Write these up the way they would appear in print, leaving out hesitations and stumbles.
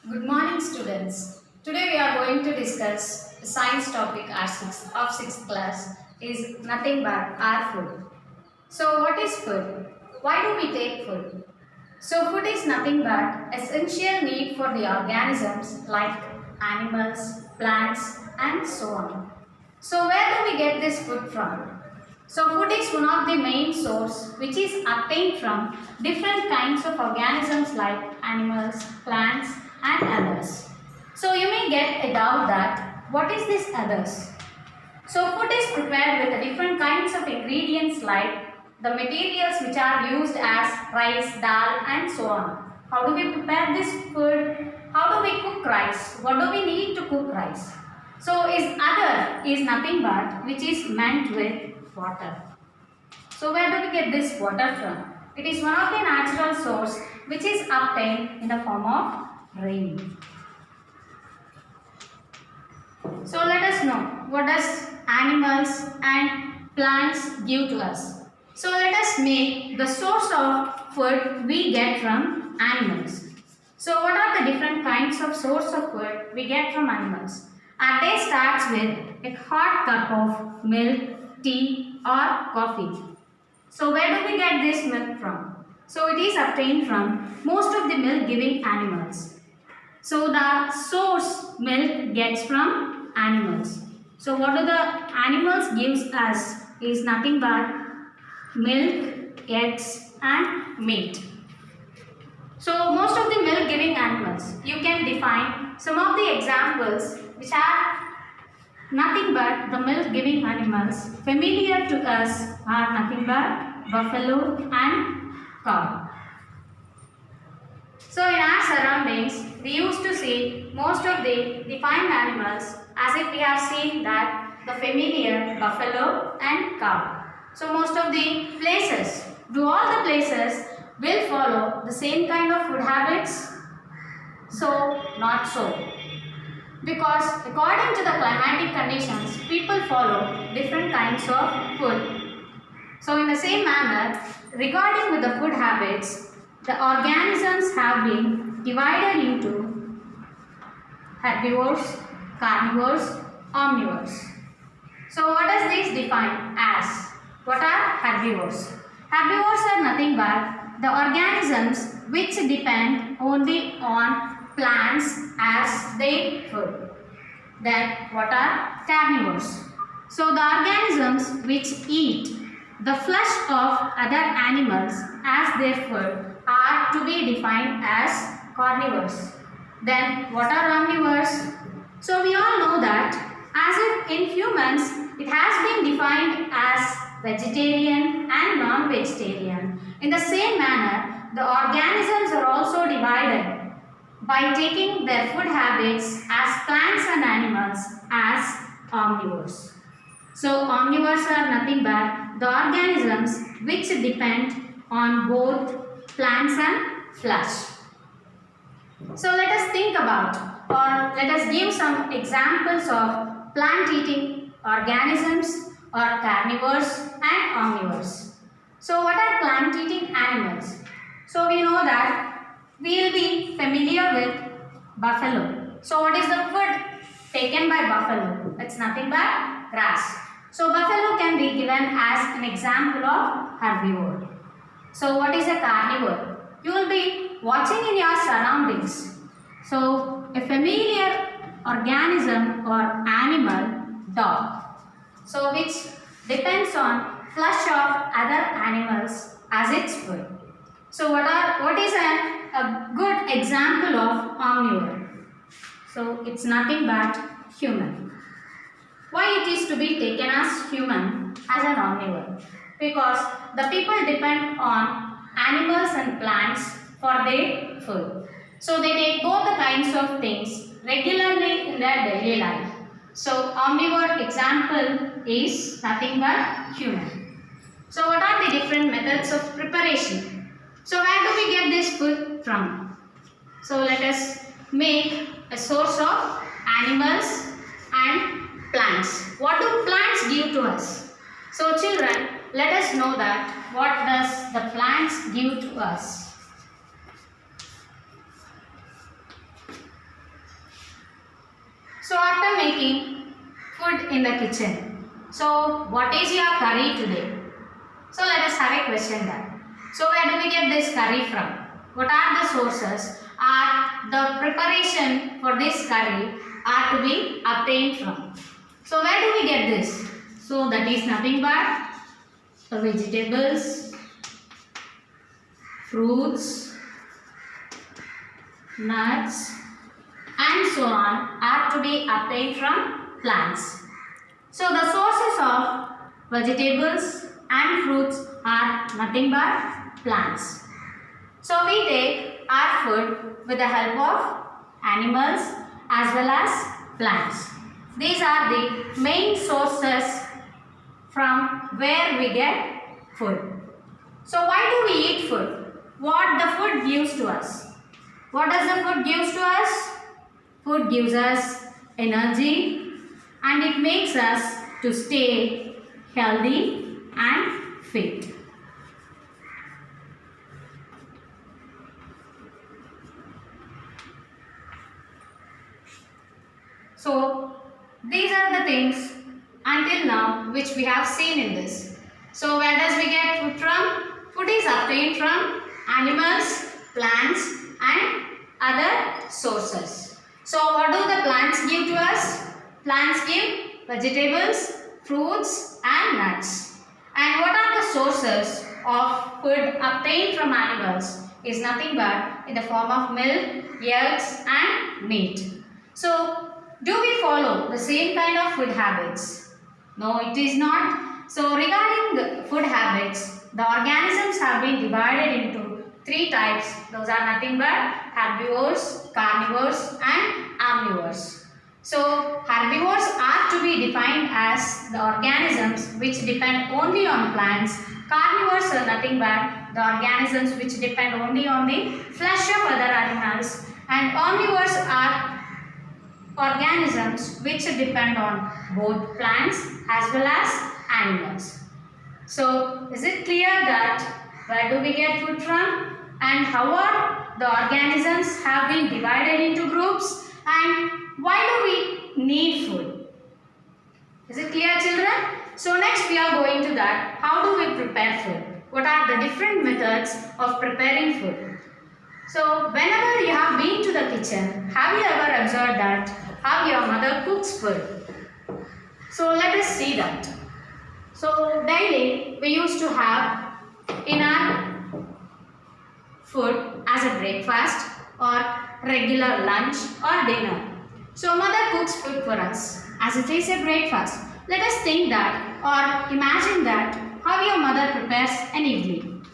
Good morning, students. Today we are going to discuss the science topic of 6th class is nothing but our food. So what is food? Why do we take food? So food is nothing but essential need for the organisms like animals, plants and so on. So where do we get this food from? So food is one of the main source which is obtained from different kinds of organisms like animals, plants and others. So you may get a doubt that what is this others? So food is prepared with different kinds of ingredients like the materials which are used as rice, dal and so on. How do we prepare this food? How do we cook rice? What do we need to cook rice? So is other is nothing but which is meant with water. So where do we get this water from? It is one of the natural source which is obtained in the form of rain. So let us know what does animals and plants give to us. So let us make the source of food we get from animals. So what are the different kinds of source of food we get from animals? Our day starts with a hot cup of milk, tea or coffee. So where do we get this milk from? So it is obtained from most of the milk giving animals. So the source milk gets from animals. So what do the animals gives us is nothing but milk, eggs and meat. So most of the milk giving animals, you can define some of the examples which are nothing but the milk giving animals familiar to us are nothing but buffalo and cow. So in our surroundings, we used to see most of the defined animals as if we have seen that the familiar buffalo and cow. So most of the places, do all the places will follow the same kind of food habits? So not so. Because according to the climatic conditions, people follow different kinds of food. So in the same manner, regarding with the food habits, the organisms have been divided into herbivores, carnivores, omnivores. So what does this define as? What are herbivores? Herbivores are nothing but the organisms which depend only on plants as their food. Then what are carnivores? So the organisms which eat the flesh of other animals as their food are to be defined as carnivores. Then what are omnivores? So we all know that as if in humans it has been defined as vegetarian and non-vegetarian. In the same manner, the organisms are also divided by taking their food habits as plants and animals as omnivores. So omnivores are nothing but the organisms which depend on both plants and flesh. So let us think about or let us give some examples of plant eating organisms or carnivores and omnivores. So what are plant eating animals? So we know that we will be familiar with buffalo. So what is the food taken by buffalo? It's nothing but grass. So buffalo can be given as an example of herbivore. So what is a carnivore? You will be watching in your surroundings. So a familiar organism or animal, dog. So which depends on flesh of other animals as its food. So what is a good example of omnivore? So it's nothing but human. Why it is to be taken as human as an omnivore? Because the people depend on animals and plants for their food. So they take both the kinds of things regularly in their daily life. So omnivore example is nothing but human. So what are the different methods of preparation? So where do we get this food from? So let us make a source of animals and plants. What do plants give to us? So children, let us know that what does the plants give to us? making food in the kitchen. So what is your curry today? So let us have a question there. So where do we get this curry from? What are the sources or the preparation for this curry are to be obtained from? So where do we get this? So that is nothing but the vegetables, fruits, nuts and so on are to be obtained from plants. So the sources of vegetables and fruits are nothing but plants. So we take our food with the help of animals as well as plants. These are the main sources from where we get food. So why do we eat food? What the food gives to us? What does the food gives to us? Food gives us energy and it makes us to stay healthy and fit. So these are the things until now which we have seen in this. So where does we get food from? Food is obtained from animals, plants and other sources. So what do the plants give to us? Plants give vegetables, fruits and nuts. And what are the sources of food obtained from animals? Is nothing but in the form of milk, eggs and meat. So do we follow the same kind of food habits? No, it is not. So regarding the food habits, the organisms have been divided into three types. Those are nothing but herbivores, carnivores and omnivores. So herbivores are to be defined as the organisms which depend only on plants. Carnivores are nothing but the organisms which depend only on the flesh of other animals. And omnivores are organisms which depend on both plants as well as animals. So is it clear that where do we get food from and how are the organisms have been divided into groups and why do we need food? Is it clear, children? So next we are going to that, how do we prepare food? What are the different methods of preparing food? So whenever you have been to the kitchen, have you ever observed that how your mother cooks food? So let us see that. So daily we used to have in our food as a breakfast or regular lunch or dinner. So mother cooks food for us as it is a breakfast. Let us think that or imagine that how your mother prepares an idli.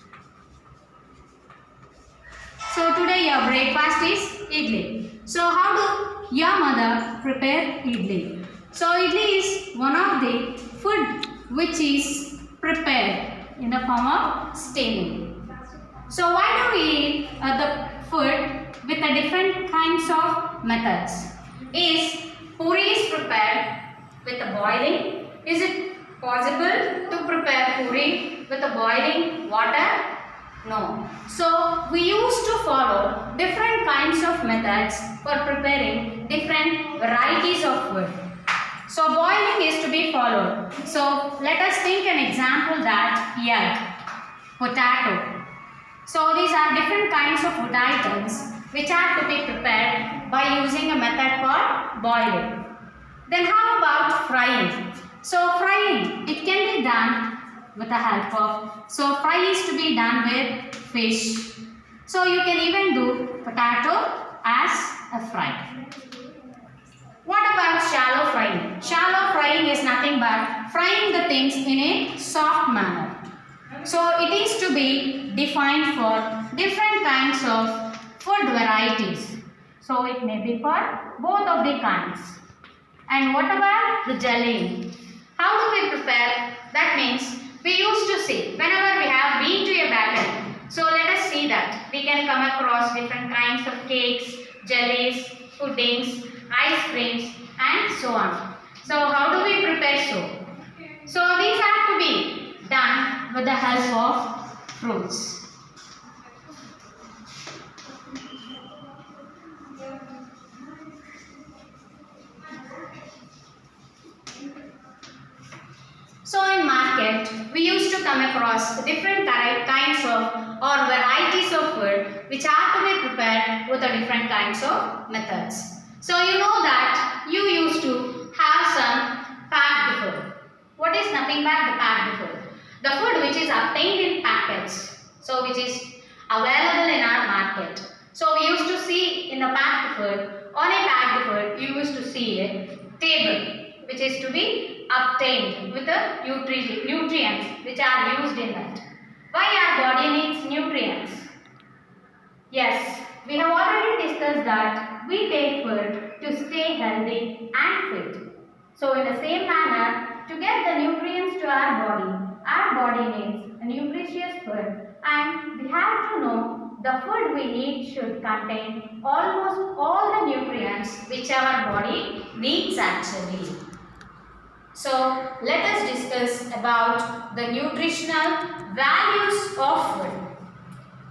So today your breakfast is idli. So how do your mother prepare idli? So idli is one of the food which is prepared in the form of steaming. So why do we eat the food with the different kinds of methods? Is puri is prepared with the boiling? Is it possible to prepare puri with the boiling water? No. So we used to follow different kinds of methods for preparing different varieties of food. So boiling is to be followed. So let us take an example that egg, potato. So these are different kinds of food items which are to be prepared by using a method called boiling. Then how about frying? So frying, it can be done with the help of, so fry is to be done with fish. So you can even do potato as a fry. What about shallow frying? Shallow frying is nothing but frying the things in a soft manner. So it is to be defined for different kinds of food varieties. So it may be for both of the kinds. And what about the jelly? How do we prepare? That means we used to see whenever we have been to a bakery. So let us see that we can come across different kinds of cakes, jellies, puddings, ice creams and so on. So how do we prepare so? So these have to be done with the help of fruits. market, we used to come across different kinds of or varieties of food which are to be prepared with the different kinds of methods. So you know that you used to have some packed food. What is nothing but the packed food? The food which is obtained in packets, so which is available in our market. So we used to see in the packed food, on a packed food, you used to see a table which is to be obtained with the nutrients which are used in that. Why our body needs nutrients? Yes, we have already discussed that we take food to stay healthy and fit. So in the same manner, to get the nutrients to our body needs a nutritious food, and we have to know the food we need should contain almost all the nutrients which our body needs actually. So let us discuss about the nutritional values of food.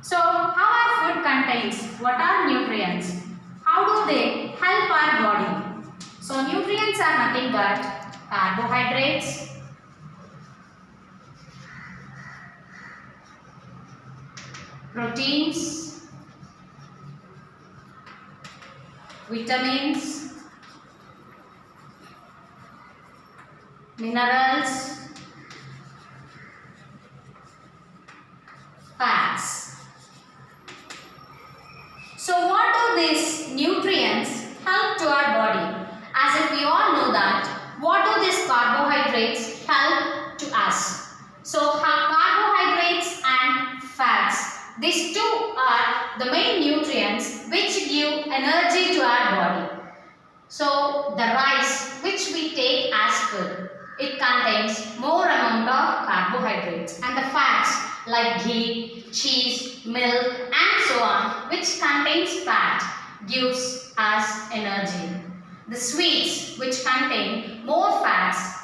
So how our food contains what are nutrients? How do they help our body? So nutrients are nothing but carbohydrates, proteins, vitamins, minerals, fats. So what do these nutrients help to our body? As if we all know that, what do these carbohydrates help to us? So carbohydrates and fats, these two are the main nutrients which give energy to our body. So the rice which we take as food, it contains more amount of carbohydrates, and the fats like ghee, cheese, milk and so on which contains fat gives us energy. The sweets which contain more fats